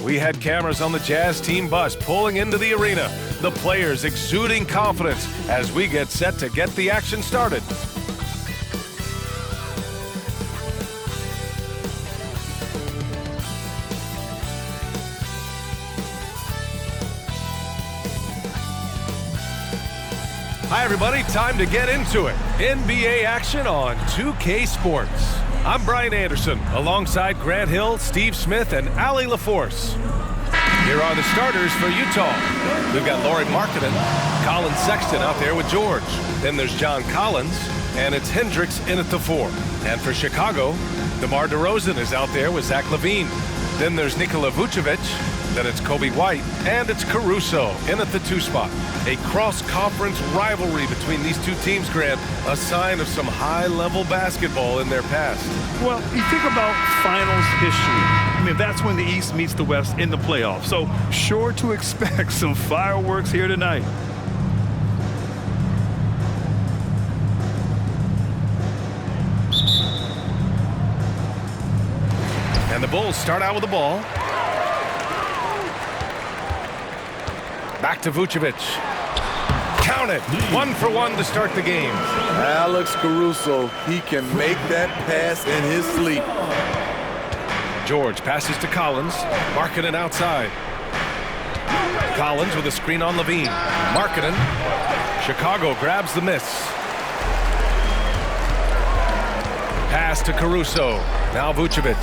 we had cameras on the Jazz team bus pulling into the arena. The players exuding confidence as we get set to get the action started. Hi everybody, time to get into it. NBA action on 2K Sports. I'm Brian Anderson, alongside Grant Hill, Steve Smith, and Allie LaForce. Here are the starters for Utah. We've got Lauri Markkanen, Colin Sexton out there with George. Then there's John Collins, and it's Hendricks in at the 4. And for Chicago, DeMar DeRozan is out there with Zach LaVine. Then there's Nikola Vucevic. Then it's Coby White, and it's Caruso in at the 2 spot. A cross-conference rivalry between these two teams, Grant, a sign of some high-level basketball in their past. Well, you think about finals history. I mean, that's when the East meets the West in the playoffs. So sure to expect some fireworks here tonight. And the Bulls start out with the ball. Back to Vucevic. Count it. 1 for 1 to start the game. Alex Caruso, he can make that pass in his sleep. George passes to Collins. Markkanen outside. Collins with a screen on LaVine. Markkanen. Chicago grabs the miss. Pass to Caruso. Now Vucevic.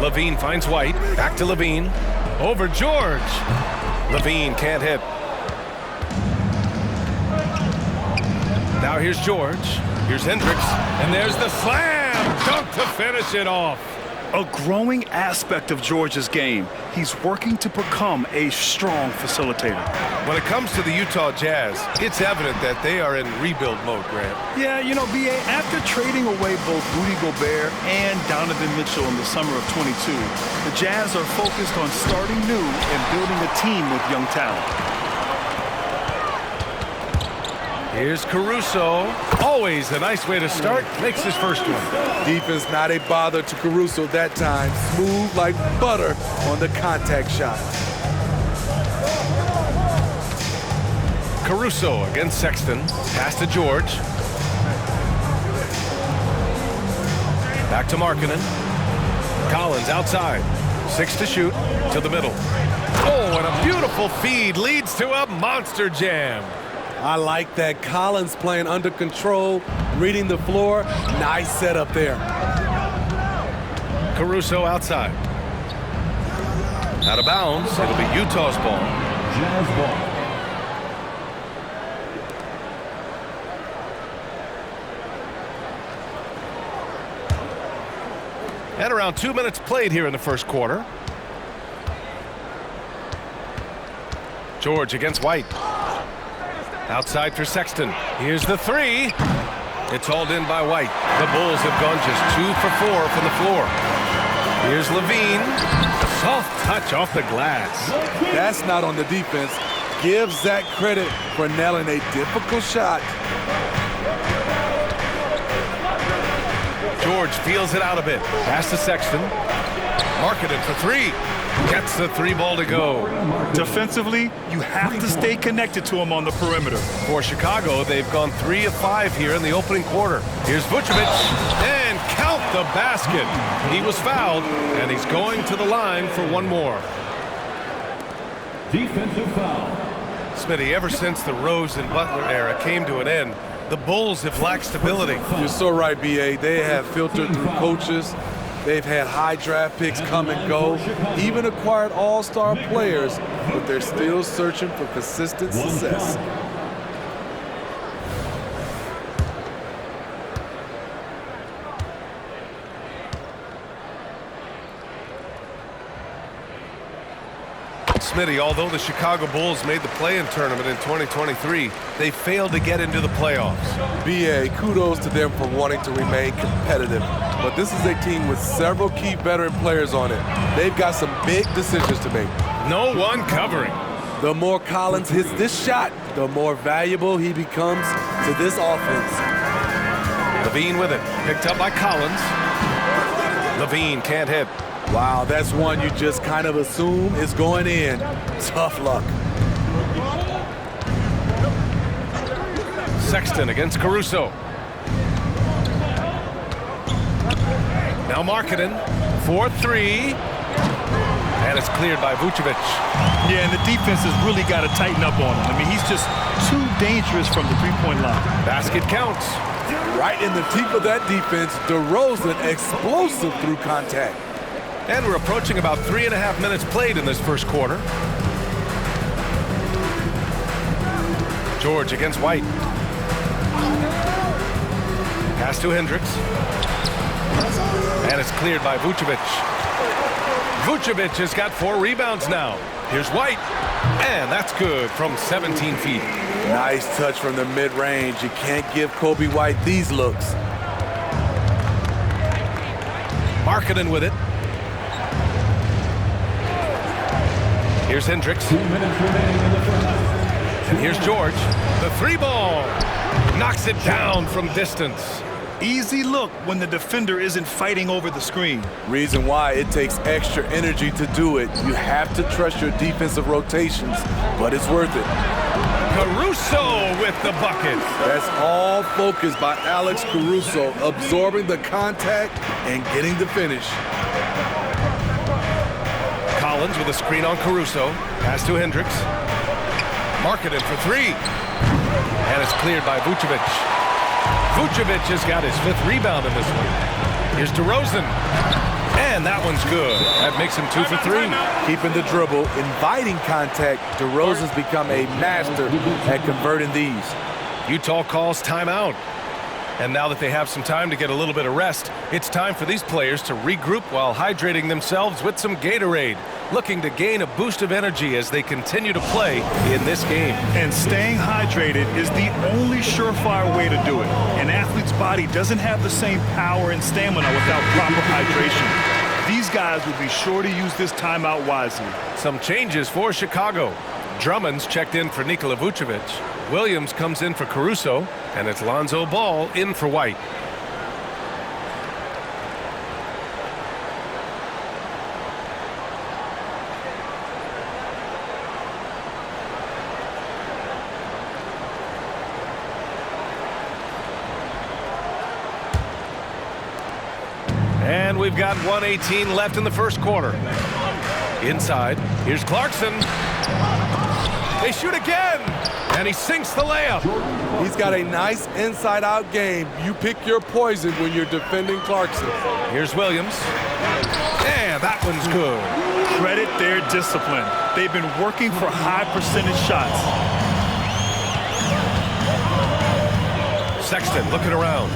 LaVine finds White. Back to LaVine. Over George. LaVine can't hit. Now here's George. Here's Hendricks. And there's the slam. Dunk to finish it off. A growing aspect of George's game. He's working to become a strong facilitator. When it comes to the Utah Jazz, it's evident that they are in rebuild mode, Grant. Yeah, you know, B.A., after trading away both Rudy Gobert and Donovan Mitchell in the summer of '22, the Jazz are focused on starting new and building a team with young talent. Here's Caruso. Always a nice way to start. Makes his first one. Defense not a bother to Caruso that time. Smooth like butter on the contact shot. Caruso against Sexton. Pass to George. Back to Markkanen. Collins outside. 6 to shoot. To the middle. Oh, and a beautiful feed leads to a monster jam. I like that. Collins playing under control, reading the floor. Nice setup there. Caruso outside. Out of bounds. It'll be Utah's ball. Jazz ball. And around 2 minutes played here in the first quarter. George against White. Outside for Sexton. Here's the 3. It's hauled in by White. The Bulls have gone just 2 for 4 from the floor. Here's LaVine. Soft touch off the glass. That's not on the defense. Give Zach credit for nailing a difficult shot. George feels it out a bit. Pass to Sexton. Markkanen for 3. Gets the 3 ball to go. Defensively, you have to stay connected to him on the perimeter. For Chicago, they've gone 3 of 5 here in the opening quarter. Here's Vucevic, and count the basket. He was fouled, and he's going to the line for 1 more. Defensive foul. Smitty, ever since the Rose and Butler era came to an end, the Bulls have lacked stability. You're so right, B.A. They have filtered through coaches. They've had high draft picks come and go, even acquired all-star players, but they're still searching for consistent success. Smitty, although the Chicago Bulls made the play-in tournament in 2023, they failed to get into the playoffs. B.A., kudos to them for wanting to remain competitive. But this is a team with several key veteran players on it. They've got some big decisions to make. No one covering. The more Collins hits this shot, the more valuable he becomes to this offense. LaVine with it. Picked up by Collins. Levine can't hit. Wow, that's one you just kind of assume is going in. Tough luck. Sexton against Caruso. Now Markkanen, 4-3. And it's cleared by Vucevic. Yeah, and the defense has really got to tighten up on him. I mean, he's just too dangerous from the three-point line. Basket counts. Right in the teeth of that defense, DeRozan explosive through contact. And we're approaching about 3.5 minutes played in this first quarter. George against White. Pass to Hendricks. And it's cleared by Vucevic. Vucevic has got 4 rebounds now. Here's White. And that's good from 17 feet. Nice touch from the mid-range. You can't give Kobe White these looks. Markkanen with it. Here's Hendricks. 2 minutes remaining in the first. And here's George. The 3-ball. Knocks it down from distance. Easy look when the defender isn't fighting over the screen. Reason why it takes extra energy to do it. You have to trust your defensive rotations, but it's worth it. Caruso with the bucket. That's all focused by Alex Caruso, absorbing the contact and getting the finish. Collins with a screen on Caruso. Pass to Hendricks. Markkanen for 3. And it's cleared by Vucevic. Vucevic has got his 5th rebound in this one. Here's DeRozan. And that one's good. That makes him 2 for 3. Keeping the dribble, inviting contact. DeRozan's become a master at converting these. Utah calls timeout. And now that they have some time to get a little bit of rest, it's time for these players to regroup while hydrating themselves with some Gatorade, looking to gain a boost of energy as they continue to play in this game. And staying hydrated is the only surefire way to do it. An athlete's body doesn't have the same power and stamina without proper hydration. These guys will be sure to use this timeout wisely. Some changes for Chicago. Drummond's checked in for Nikola Vucevic. Williams comes in for Caruso, and it's Lonzo Ball in for White. And we've got 1:18 left in the first quarter. Inside, here's Clarkson. They shoot again, and he sinks the layup. He's got a nice inside-out game. You pick your poison when you're defending Clarkson. Here's Williams. And that one's good. Credit their discipline. They've been working for high percentage shots. Sexton looking around.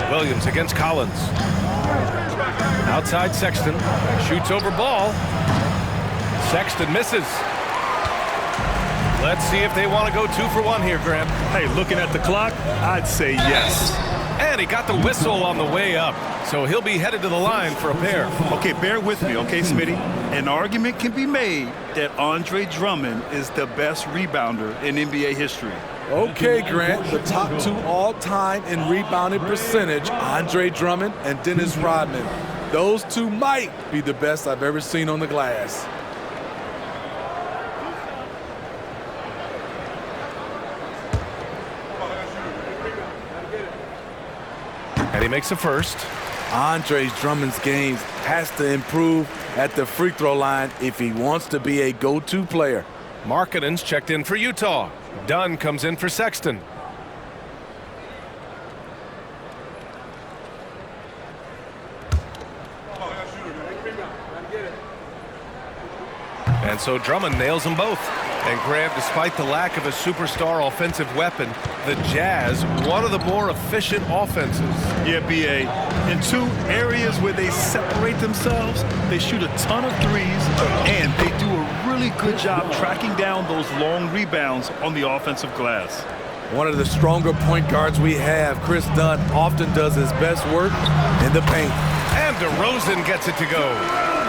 Williams against Collins. Outside Sexton. Shoots over Ball. Sexton misses. Let's see if they want to go 2 for 1 here, Graham. Hey, looking at the clock, I'd say yes. And he got the whistle on the way up, so he'll be headed to the line for a pair. Okay, bear with me, okay, Smitty? An argument can be made that Andre Drummond is the best rebounder in NBA history. Okay, Grant, the top 2 all-time in rebounding percentage, Andre Drummond and Dennis Rodman. Those 2 might be the best I've ever seen on the glass. And he makes a first. Andre Drummond's game has to improve at the free throw line if he wants to be a go-to player. Markkanen's checked in for Utah. Dunn comes in for Sexton. And so Drummond nails them both. And Graham, despite the lack of a superstar offensive weapon, the Jazz, one of the more efficient offenses. Yeah, B.A. In 2 areas where they separate themselves, they shoot a ton of threes, and they do a really good job tracking down those long rebounds on the offensive glass. One of the stronger point guards we have, Chris Dunn, often does his best work in the paint. And DeRozan gets it to go.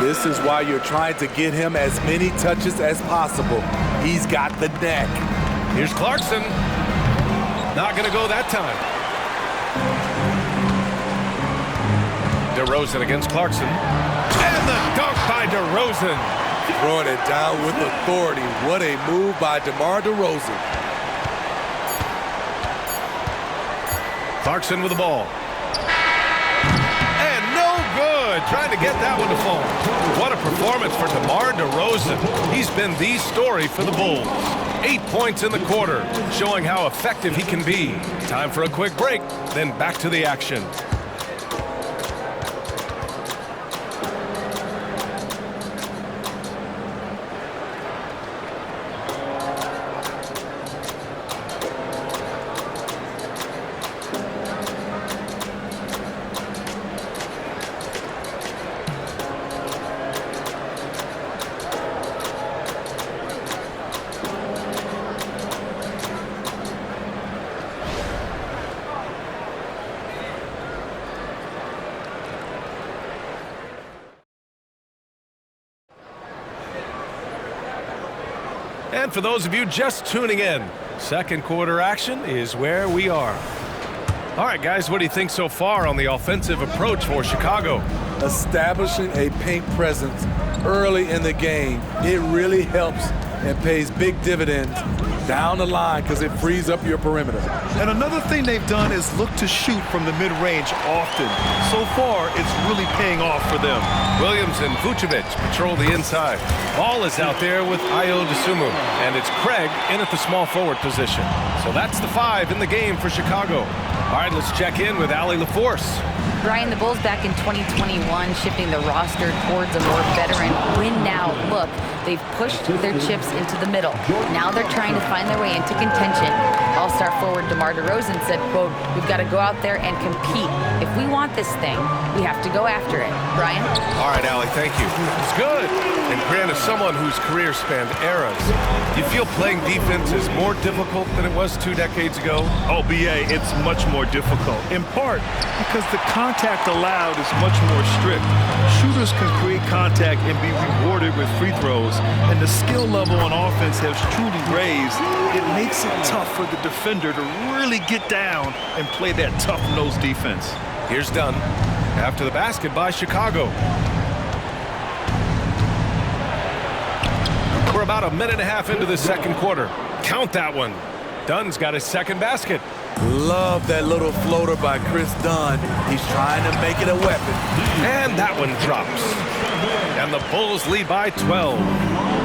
This is why you're trying to get him as many touches as possible. He's got the neck. Here's Clarkson. Not going to go that time. DeRozan against Clarkson. And the dunk by DeRozan. Throwing it down with authority. What a move by DeMar DeRozan. Clarkson with the ball. And no good. Trying to get that one to fall. What a performance for DeMar DeRozan. He's been the story for the Bulls. 8 points in the quarter, showing how effective he can be. Time for a quick break, then back to the action. And for those of you just tuning in, second quarter action is where we are. All right, guys, what do you think so far on the offensive approach for Chicago? Establishing a paint presence early in the game, it really helps and pays big dividends down the line because it frees up your perimeter. And another thing they've done is look to shoot from the mid-range often. So far, it's really paying off for them. Williams and Vucevic patrol the inside. Ball is out there with Ayo Dosunmu, and it's Craig in at the small forward position. So that's the 5 in the game for Chicago. All right, let's check in with Allie LaForce. Brian, the Bulls back in 2021 shifting the roster towards a more veteran win-now look. They've pushed their chips into the middle. Now they're trying to find their way into contention. All-star forward DeMar DeRozan said, quote, "We've got to go out there and compete. If we want this thing, we have to go after it." Brian? All right, Allie, thank you. It's good. And Grant, as someone whose career spanned eras, do you feel playing defense is more difficult than it was 2 decades ago? Oh, BA, it's much more difficult, in part because the contact allowed is much more strict. Shooters can create contact and be rewarded with free throws, and the skill level on offense has truly raised. It makes it tough for the defender to really get down and play that tough-nosed defense. Here's Dunn after the basket by Chicago. We're about a minute and a half into the second quarter. Count that one. Dunn's got his second basket. Love that little floater by Chris Dunn. He's trying to make it a weapon. And that one drops. And the Bulls lead by 12.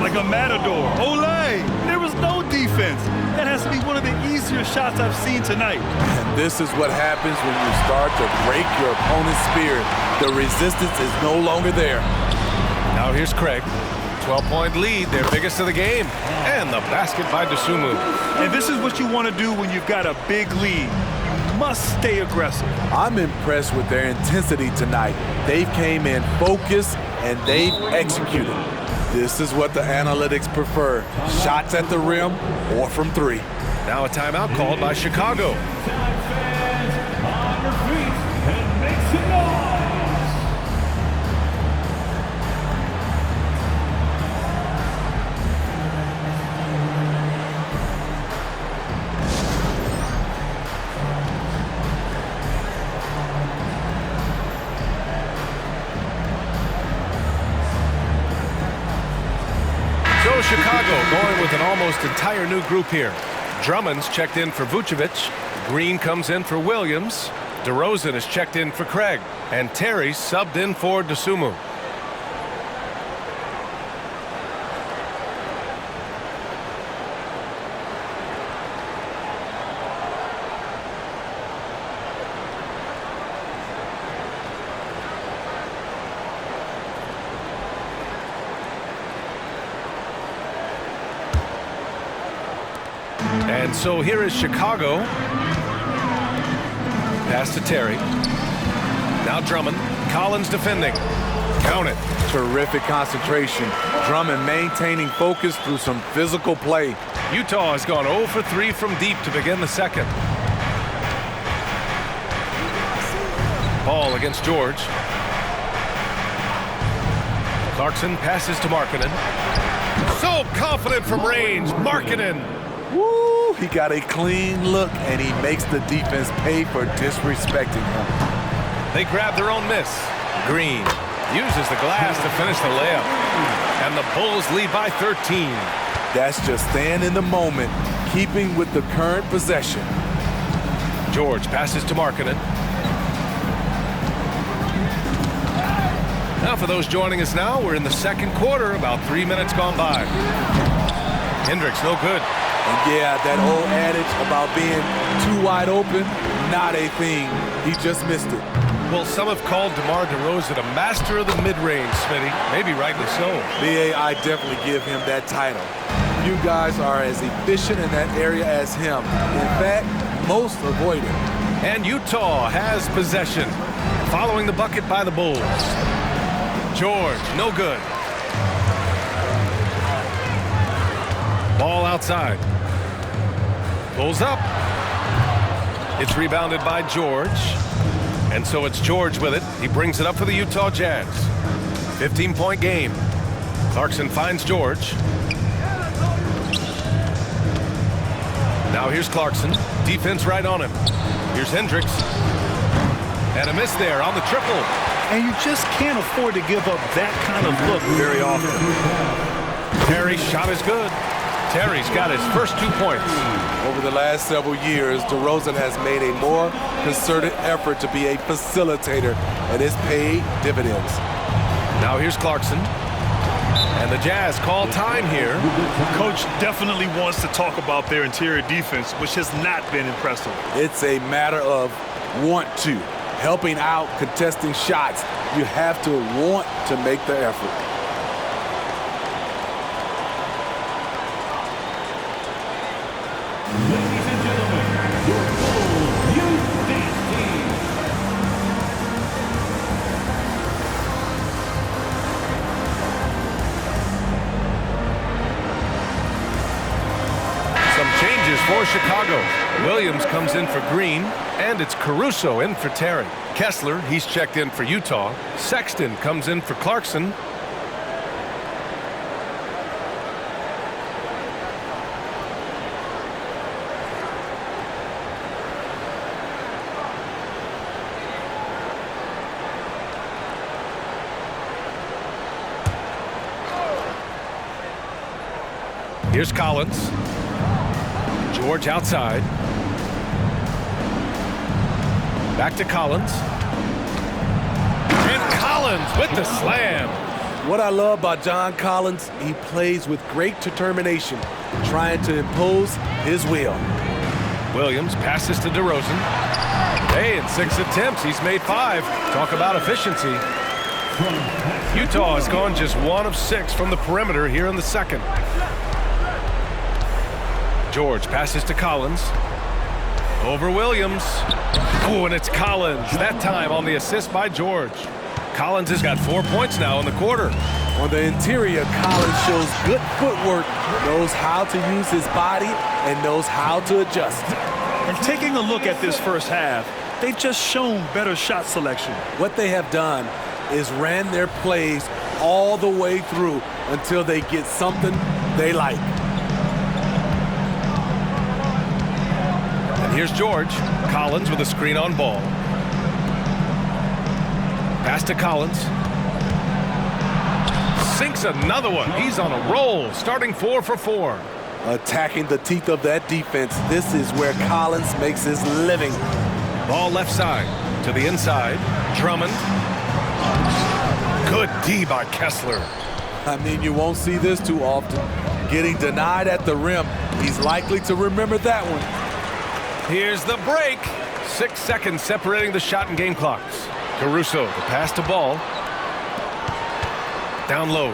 Like a matador. Olay! There was no defense. That has to be one of the easier shots I've seen tonight. And this is what happens when you start to break your opponent's spirit. The resistance is no longer there. Now here's Craig. 12-point lead, their biggest of the game. And the basket by Dosunmu. And this is what you want to do when you've got a big lead. You must stay aggressive. I'm impressed with their intensity tonight. They've came in focused and they've executed. This is what the analytics prefer. Shots at the rim or from 3. Now a timeout called by Chicago. So Chicago going with an almost entire new group here. Drummond's checked in for Vucevic. Green comes in for Williams. DeRozan is checked in for Craig. And Terry subbed in for Dosunmu. And so here is Chicago. Pass to Terry. Now Drummond. Collins defending. Count it. Terrific concentration. Drummond maintaining focus through some physical play. Utah has gone 0 for 3 from deep to begin the second. Ball against George. Clarkson passes to Markkanen. So confident from range. Markkanen. Woo! He got a clean look, and he makes the defense pay for disrespecting him. They grab their own miss. Green uses the glass to finish the layup. And the Bulls lead by 13. That's just staying in the moment, keeping with the current possession. George passes to Markkanen. Now for those joining us now, we're in the second quarter, about 3 minutes gone by. Hendricks, no good. And yeah, that old adage about being too wide open, not a thing. He just missed it. Well, some have called DeMar DeRozan a master of the mid-range, Smitty. Maybe rightly so. BA, I definitely give him that title. You guys are as efficient in that area as him. In fact, most avoid it. And Utah has possession, following the bucket by the Bulls. George, no good. Ball outside. Pulls up. It's rebounded by George. And so it's George with it. He brings it up for the Utah Jazz. 15-point game. Clarkson finds George. Now here's Clarkson. Defense right on him. Here's Hendricks. And a miss there on the triple. And you just can't afford to give up that kind of look very often. Terry's shot is good. Terry's got his first 2 points. Over the last several years, DeRozan has made a more concerted effort to be a facilitator, and it's paid dividends. Now here's Clarkson. And the Jazz call time here. Coach definitely wants to talk about their interior defense, which has not been impressive. It's a matter of want to. Helping out, contesting shots. You have to want to make the effort. Ladies and gentlemen, your Bulls Youth Dance Team. Some changes for Chicago. Williams comes in for Green, and it's Caruso in for Terry. Kessler, he's checked in for Utah. Sexton comes in for Clarkson. Here's Collins. George outside. Back to Collins. And Collins with the slam. What I love about John Collins, he plays with great determination, trying to impose his will. Williams passes to DeRozan. Hey, in 6 attempts, he's made 5. Talk about efficiency. Utah has gone just 1 of 6 from the perimeter here in the second. George passes to Collins. Over Williams. Oh, and it's Collins. That time on the assist by George. Collins has got 4 points now in the quarter. On the interior, Collins shows good footwork, knows how to use his body, and knows how to adjust. And taking a look at this first half, they've just shown better shot selection. What they have done is ran their plays all the way through until they get something they like. And here's George. Collins with a screen on ball. Pass to Collins. Sinks another one. He's on a roll, starting 4 for 4. Attacking the teeth of that defense. This is where Collins makes his living. Ball left side to the inside. Drummond. Good D by Kessler. I mean, you won't see this too often. Getting denied at the rim. He's likely to remember that one. Here's the break. 6 seconds separating the shot and game clocks. Caruso, the pass to ball. Down low.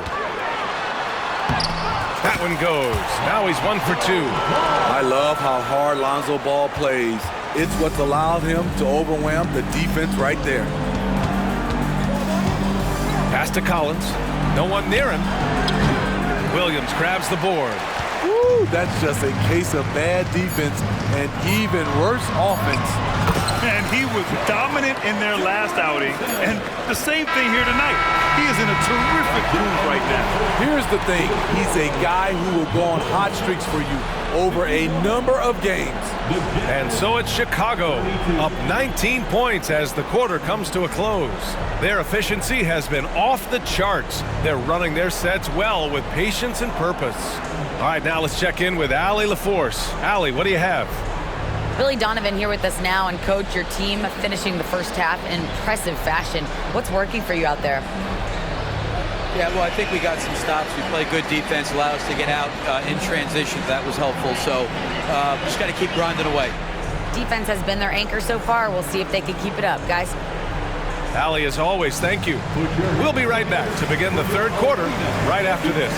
That one goes. Now he's 1 for 2. I love how hard Lonzo Ball plays. It's what's allowed him to overwhelm the defense right there. Pass to Collins. No one near him. Williams grabs the board. Woo, that's just a case of bad defense and even worse offense. And he was dominant in their last outing, and the same thing here tonight. He is in a terrific groove right now. Here's the thing. He's a guy who will go on hot streaks for you over a number of games. And so it's Chicago, up 19 points as the quarter comes to a close. Their efficiency has been off the charts. They're running their sets well with patience and purpose. All right, now let's check in with Allie LaForce. Allie, what do you have? Billy Donovan here with us now, and coach, your team finishing the first half in impressive fashion. What's working for you out there? Yeah, well, I think we got some stops. We played good defense, allowed us to get out in transition. That was helpful. So just got to keep grinding away. Defense has been their anchor so far. We'll see if they can keep it up, guys. Allie, as always, thank you. We'll be right back to begin the third quarter right after this.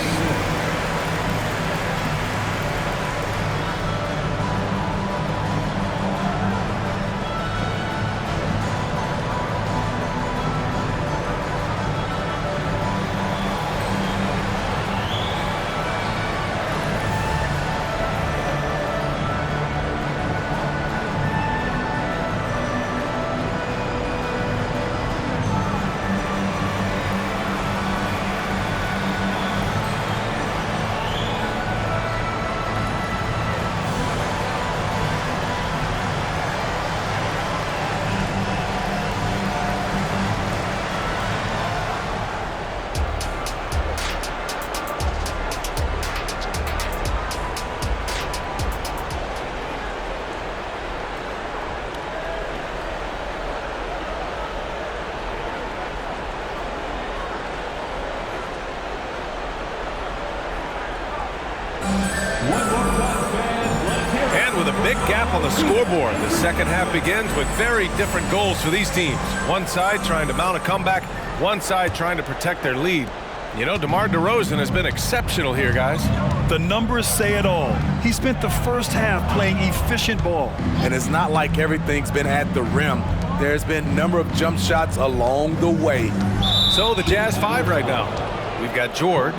And with a big gap on the scoreboard, the second half begins with very different goals for these teams. One side trying to mount a comeback, one side trying to protect their lead. You know, DeMar DeRozan has been exceptional here, guys. The numbers say it all. He spent the first half playing efficient ball. And it's not like everything's been at the rim. There's been a number of jump shots along the way. So the Jazz 5 right now. We've got George,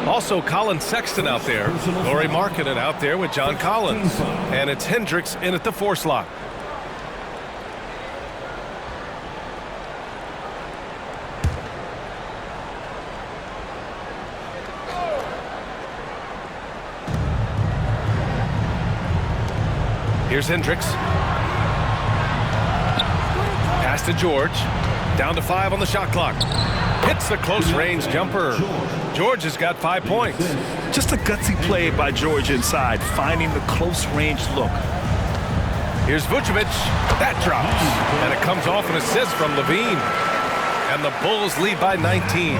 also Colin Sexton out there, Lauri Markkanen out there with John Collins, and it's Hendricks in at the 4 slot. Here's Hendricks. Pass to George. Down to 5 on the shot clock. Hits the close-range jumper. George has got 5 points. Just a gutsy play by George inside, finding the close-range look. Here's Vucevic. That drops. And it comes off an assist from Levine. And the Bulls lead by 19.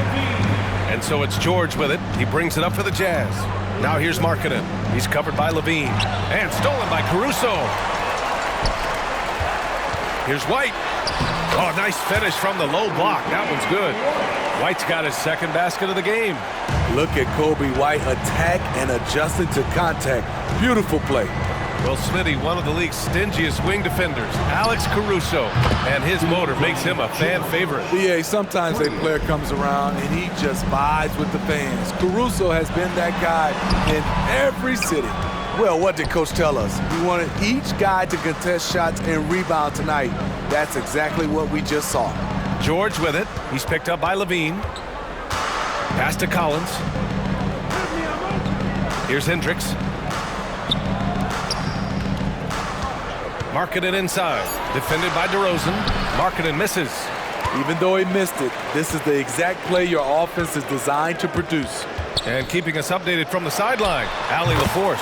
And so it's George with it. He brings it up for the Jazz. Now here's Markkanen. He's covered by Levine. And stolen by Caruso. Here's White. Oh, nice finish from the low block. That one's good. White's got his second basket of the game. Look at Kobe White attack and adjusting to contact. Beautiful play. Well, Smitty, one of the league's stingiest wing defenders, Alex Caruso, and his motor makes him a fan favorite. Yeah, sometimes a player comes around and he just vibes with the fans. Caruso has been that guy in every city. Well, what did Coach tell us? He wanted each guy to contest shots and rebound tonight. That's exactly what we just saw. George with it. He's picked up by Levine. Pass to Collins. Here's Hendricks. Markkanen inside. Defended by DeRozan. Markkanen misses. Even though he missed it, this is the exact play your offense is designed to produce. And keeping us updated from the sideline, Allie LaForce.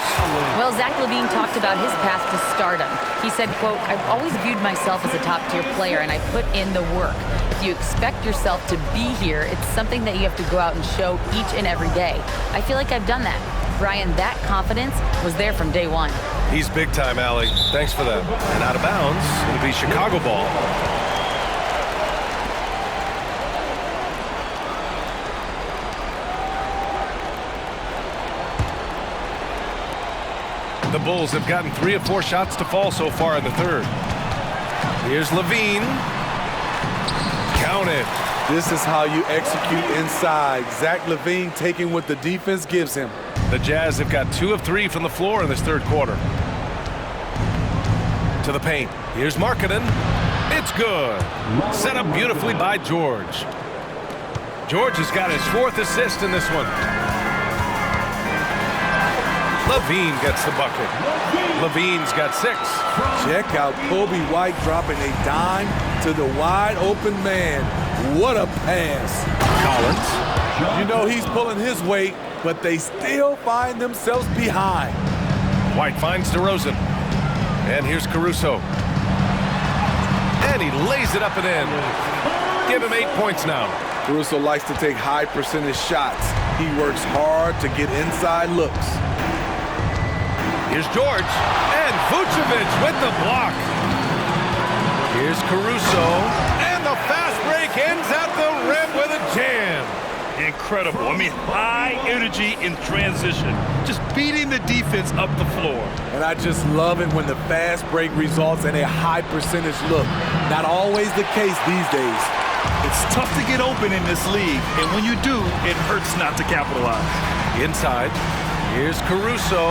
Well, Zach LaVine talked about his path to stardom. He said, quote, "I've always viewed myself as a top-tier player, and I put in the work. If you expect yourself to be here, it's something that you have to go out and show each and every day. I feel like I've done that." Brian, that confidence was there from day one. He's big time, Allie. Thanks for that. And out of bounds, it'll be Chicago ball. The Bulls have gotten 3 of 4 shots to fall so far in the third. Here's Levine. Counted. This is how you execute inside. Zach LaVine taking what the defense gives him. The Jazz have got 2 of 3 from the floor in this third quarter. To the paint. Here's Markkanen. It's good. Set up beautifully by George. George has got his 4th assist in this one. LaVine gets the bucket. LaVine's got 6. Check out Kobe White dropping a dime to the wide open man. What a pass. Collins. You know he's pulling his weight, but they still find themselves behind. White finds DeRozan. And here's Caruso. And he lays it up and in. Give him 8 points now. Caruso likes to take high percentage shots. He works hard to get inside looks. Here's George. And Vucevic with the block. Here's Caruso. And the fast break ends at the rim with a jam. Incredible. I mean, high energy in transition. Just beating the defense up the floor. And I just love it when the fast break results in a high percentage look. Not always the case these days. It's tough to get open in this league, and when you do, it hurts not to capitalize. Inside. Here's Caruso.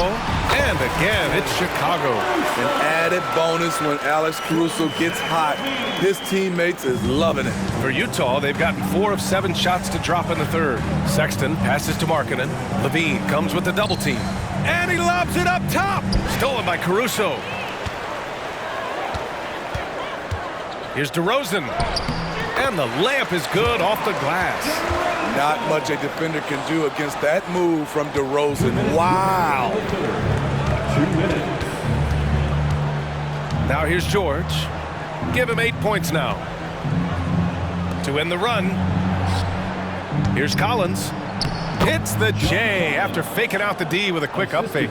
And again, it's Chicago. An added bonus when Alex Caruso gets hot. His teammates is loving it. For Utah, they've gotten 4 of 7 shots to drop in the 3rd. Sexton passes to Markkanen. LaVine comes with the double team. And he lobs it up top. Stolen by Caruso. Here's DeRozan. And the layup is good off the glass. Not much a defender can do against that move from DeRozan. Wow. 2 minutes. Now here's George. Give him 8 points now. To end the run. Here's Collins. Hits the J after faking out the D with a quick up fake.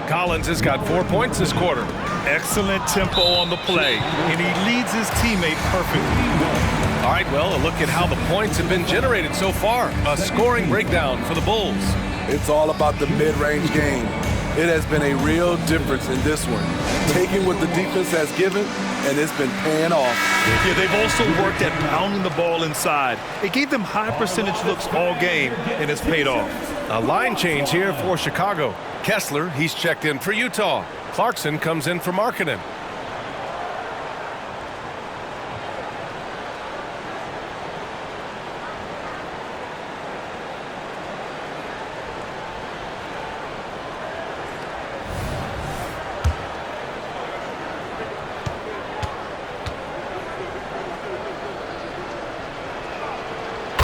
Collins has got 4 points this quarter. Excellent tempo on the play, and he leads his teammate perfectly. All right, well, a look at how the points have been generated so far. A scoring breakdown for the Bulls. It's all about the mid-range game. It has been a real difference in this one. Taking what the defense has given, and it's been paying off. Yeah, they've also worked at pounding the ball inside. It gave them high percentage looks all game, and it's paid off. A line change here for Chicago. Kessler, he's checked in for Utah. Clarkson comes in for Markkanen.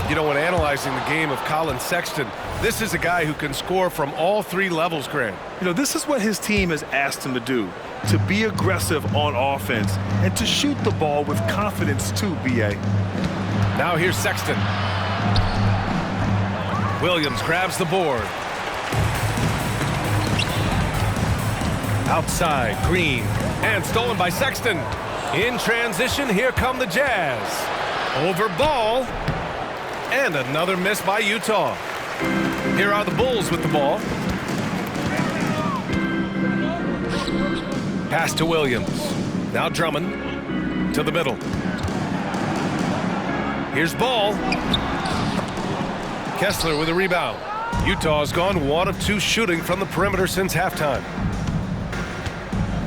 You know, when analyzing the game of Colin Sexton, this is a guy who can score from all 3 levels, Grant. You know, this is what his team has asked him to do, to be aggressive on offense and to shoot the ball with confidence too, B.A. Now here's Sexton. Williams grabs the board. Outside, Green, and stolen by Sexton. In transition, here come the Jazz. Over Ball. And another miss by Utah. Here are the Bulls with the ball. Pass to Williams. Now Drummond to the middle. Here's Ball. Kessler with a rebound. Utah's gone 1 of 2 shooting from the perimeter since halftime.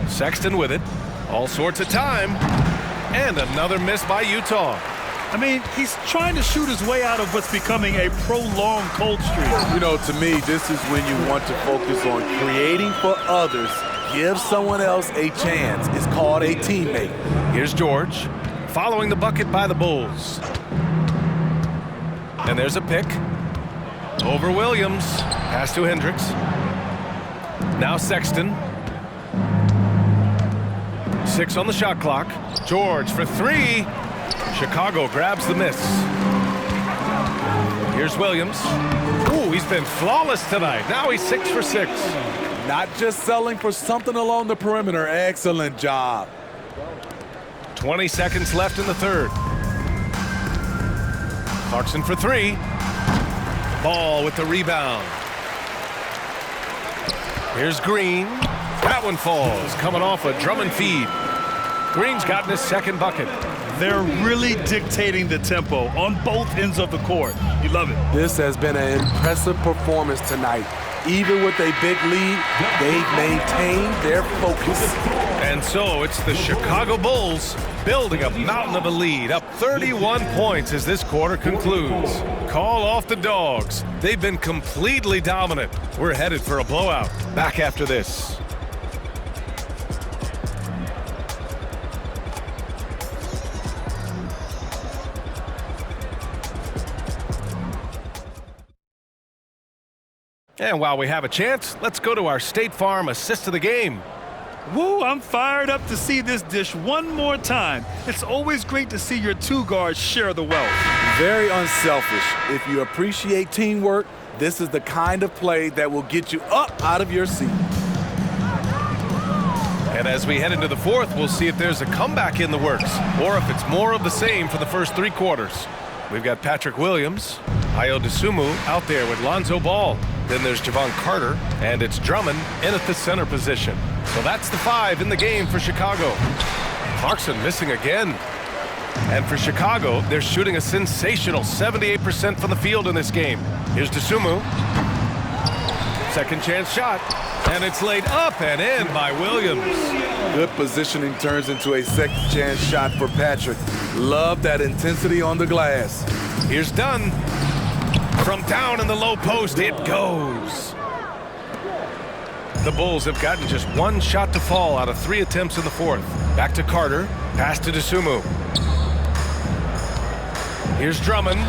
Sexton with it. All sorts of time. And another miss by Utah. I mean, he's trying to shoot his way out of what's becoming a prolonged cold streak. You know, to me, this is when you want to focus on creating for others. Give someone else a chance. It's called a teammate. Here's George, following the bucket by the Bulls. And there's a pick. Over Williams. Pass to Hendricks. Now Sexton. 6 on the shot clock. George for 3. Chicago grabs the miss. Here's Williams. Ooh, he's been flawless tonight. Now he's 6 for 6. Not just selling for something along the perimeter. Excellent job. 20 seconds left in the 3rd. Clarkson for 3. Ball with the rebound. Here's Green. That one falls, coming off a Drummond feed. Green's gotten his 2nd bucket. They're really dictating the tempo on both ends of the court. You love it. This has been an impressive performance tonight. Even with a big lead, they've maintained their focus. And And so it's the Chicago Bulls building a mountain of a lead, up 31 points as this quarter concludes. Call off the Dogs. They've been completely dominant. We're headed for a blowout. Back after this. And while we have a chance, let's go to our State Farm assist of the game. Woo, I'm fired up to see this dish one more time. It's always great to see your two guards share the wealth. Very unselfish. If you appreciate teamwork, this is the kind of play that will get you up out of your seat. And as we head into the fourth, we'll see if there's a comeback in the works or if it's more of the same for the first three quarters. We've got Patrick Williams, Ayo Dosunmu out there with Lonzo Ball. Then there's Jevon Carter, and it's Drummond in at the center position. So that's the 5 in the game for Chicago. Clarkson missing again. And for Chicago, they're shooting a sensational 78% from the field in this game. Here's Dosunmu. Second chance shot. And it's laid up and in by Williams. Good positioning turns into a second chance shot for Patrick. Love that intensity on the glass. Here's Dunn. From down in the low post, it goes. The Bulls have gotten just one shot to fall out of 3 attempts in the fourth. Back to Carter. Pass to Dosunmu. Here's Drummond.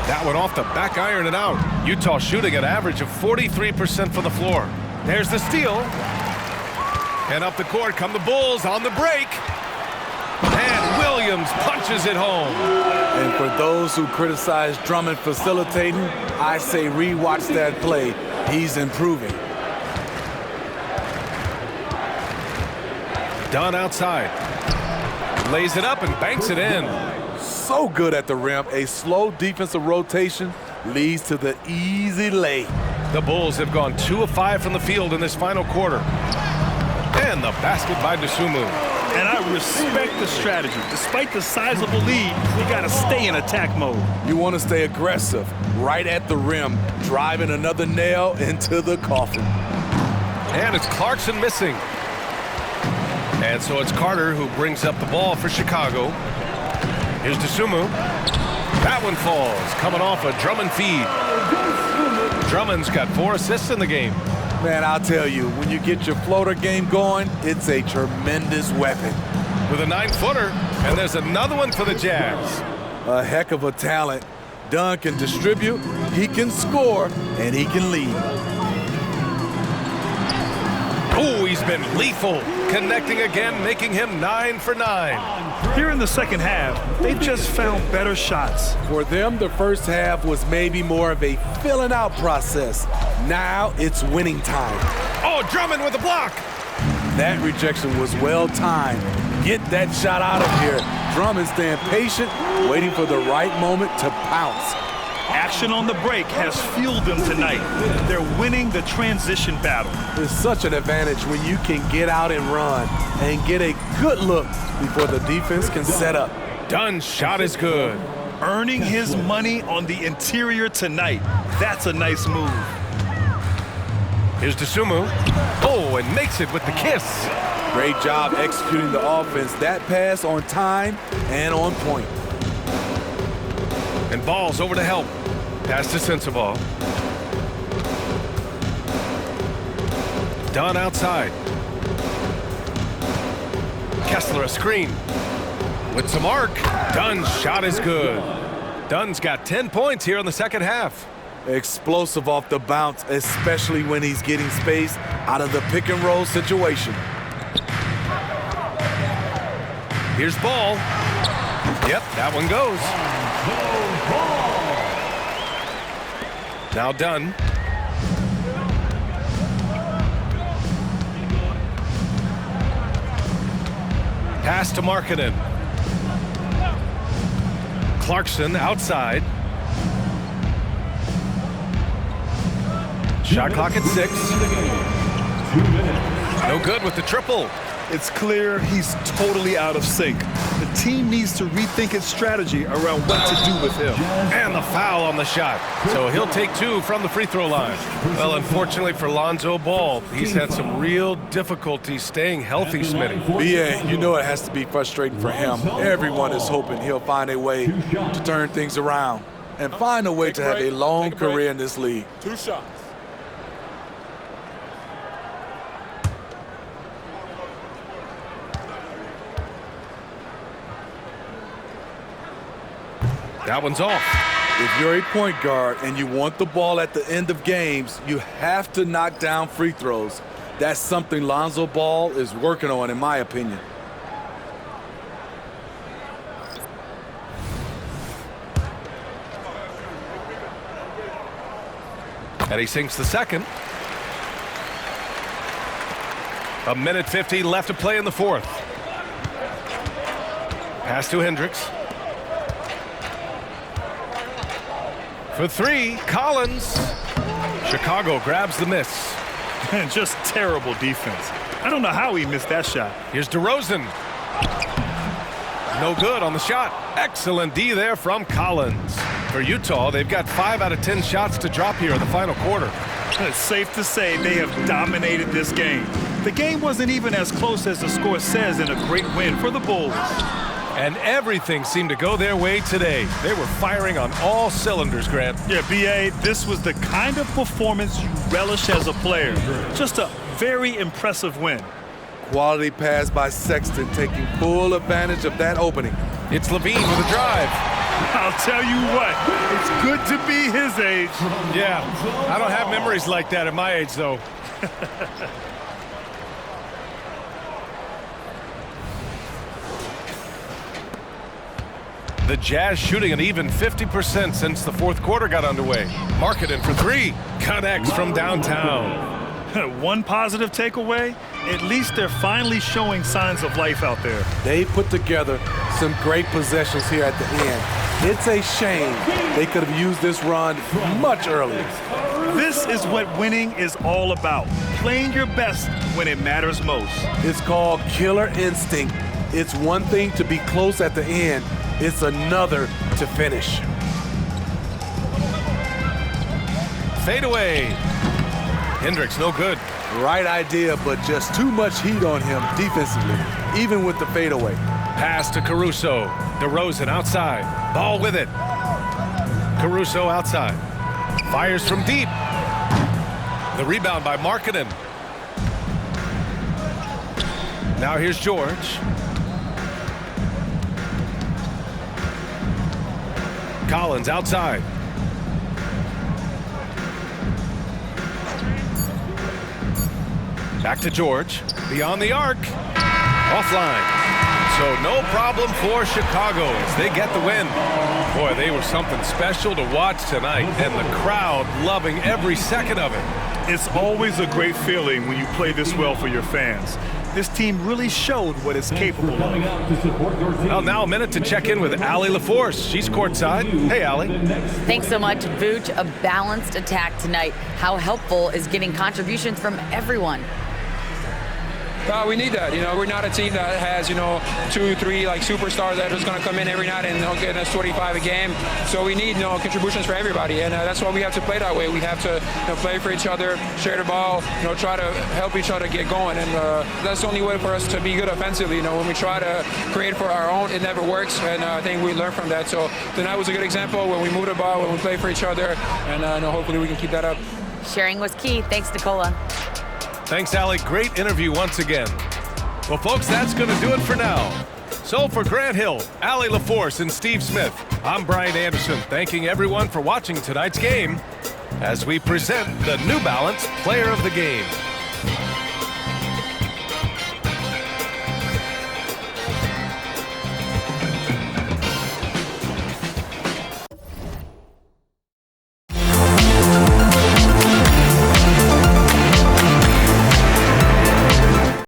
That one off the back iron and out. Utah shooting an average of 43% from the floor. There's the steal. And up the court come the Bulls on the break. And Williams punches it home. And for those who criticize Drummond facilitating, I say rewatch that play. He's improving. Dunn outside. Lays it up and banks it in. So good at the rim. A slow defensive rotation leads to the easy lay. The Bulls have gone 2 of 5 from the field in this final quarter. And the basket by Dosunmu. And I respect the strategy. Despite the sizable lead, you got to stay in attack mode. You want to stay aggressive, right at the rim, driving another nail into the coffin. And it's Clarkson missing. And so it's Carter who brings up the ball for Chicago. Here's Dosunmu. That one falls, coming off a Drummond feed. Drummond's got 4 assists in the game. Man, I'll tell you, when you get your floater game going, it's a tremendous weapon. With a 9-footer, and there's another one for the Jazz. A heck of a talent. Dunn can distribute, he can score, and he can lead. Oh, he's been lethal, connecting again, making him 9 for 9. Here in the second half, they've just found better shots. For them, the first half was maybe more of a filling out process. Now it's winning time. Oh, Drummond with a block. That rejection was well timed. Get that shot out of here. Drummond staying patient, waiting for the right moment to pounce. Action on the break has fueled them tonight. They're winning the transition battle. It's such an advantage when you can get out and run and get a good look before the defense can set up. Dunn's shot is good. Earning his money on the interior tonight. That's a nice move. Here's Dosunmu. Oh, and makes it with the kiss. Great job executing the offense. That pass on time and on point. And Ball's over to help. Pass to Sensabaugh. Dunn outside. Kessler a screen. With some arc. Dunn's shot is good. Dunn's got 10 points here in the second half. Explosive off the bounce, especially when he's getting space out of the pick and roll situation. Here's Ball. Yep, that one goes. Now Dunn. Pass to Markkanen. Clarkson outside. Shot clock at 6. No good with the triple. It's clear he's totally out of sync. The team needs to rethink its strategy around what to do with him. And the foul on the shot. So he'll take 2 from the free throw line. Well, unfortunately for Lonzo Ball, he's had some real difficulty staying healthy, Smitty. BA, you know it has to be frustrating for him. Everyone is hoping he'll find a way to turn things around and find a way to have a long career in this league. 2 shots. That one's off. If you're a point guard and you want the ball at the end of games, you have to knock down free throws. That's something Lonzo Ball is working on, in my opinion. And he sinks the second. 1:50 left to play in the fourth. Pass to Hendricks. For 3, Collins. Chicago grabs the miss. Just terrible defense. I don't know how he missed that shot. Here's DeRozan. No good on the shot. Excellent D there from Collins. For Utah, they've got 5 out of 10 shots to drop here in the final quarter. It's safe to say they have dominated this game. The game wasn't even as close as the score says in a great win for the Bulls. And everything seemed to go their way today. They were firing on all cylinders, Grant. Yeah, B.A., this was the kind of performance you relish as a player. Just a very impressive win. Quality pass by Sexton, taking full advantage of that opening. It's Levine with a drive. I'll tell you what, it's good to be his age. Yeah, I don't have memories like that at my age, though. The Jazz shooting an even 50% since the fourth quarter got underway. Markkanen for 3. Connects from downtown. One positive takeaway, at least they're finally showing signs of life out there. They put together some great possessions here at the end. It's a shame they could have used this run much earlier. This is what winning is all about, playing your best when it matters most. It's called killer instinct. It's one thing to be close at the end. It's another to finish. Fade away. Hendricks no good. Right idea, but just too much heat on him defensively, even with the fadeaway. Pass to Caruso. DeRozan outside. Ball with it. Caruso outside. Fires from deep. The rebound by Markkanen. Now here's George. Collins outside. Back to George. Beyond the arc. Offline. So no problem for Chicago as they get the win. Boy, they were something special to watch tonight, and the crowd loving every second of it. It's always a great feeling when you play this well for your fans. This team really showed what it's capable of. Well, now a minute to check in with Allie LaForce. She's courtside. Hey, Allie. Thanks so much, Vooch. A balanced attack tonight. How helpful is getting contributions from everyone? We need that. We're not a team that has, 2, 3 like superstars that are just going to come in every night and get us 25 a game. So we need, contributions for everybody, and that's why we have to play that way. We have to play for each other, share the ball, try to help each other get going, and that's the only way for us to be good offensively. When we try to create for our own, it never works, and I think we learned from that. So tonight was a good example when we move the ball, when we play for each other, and hopefully we can keep that up. Sharing was key. Thanks, Nicola. Thanks, Allie. Great interview once again. Well, folks, that's going to do it for now. So for Grant Hill, Allie LaForce, and Steve Smith, I'm Brian Anderson, thanking everyone for watching tonight's game as we present the New Balance Player of the Game.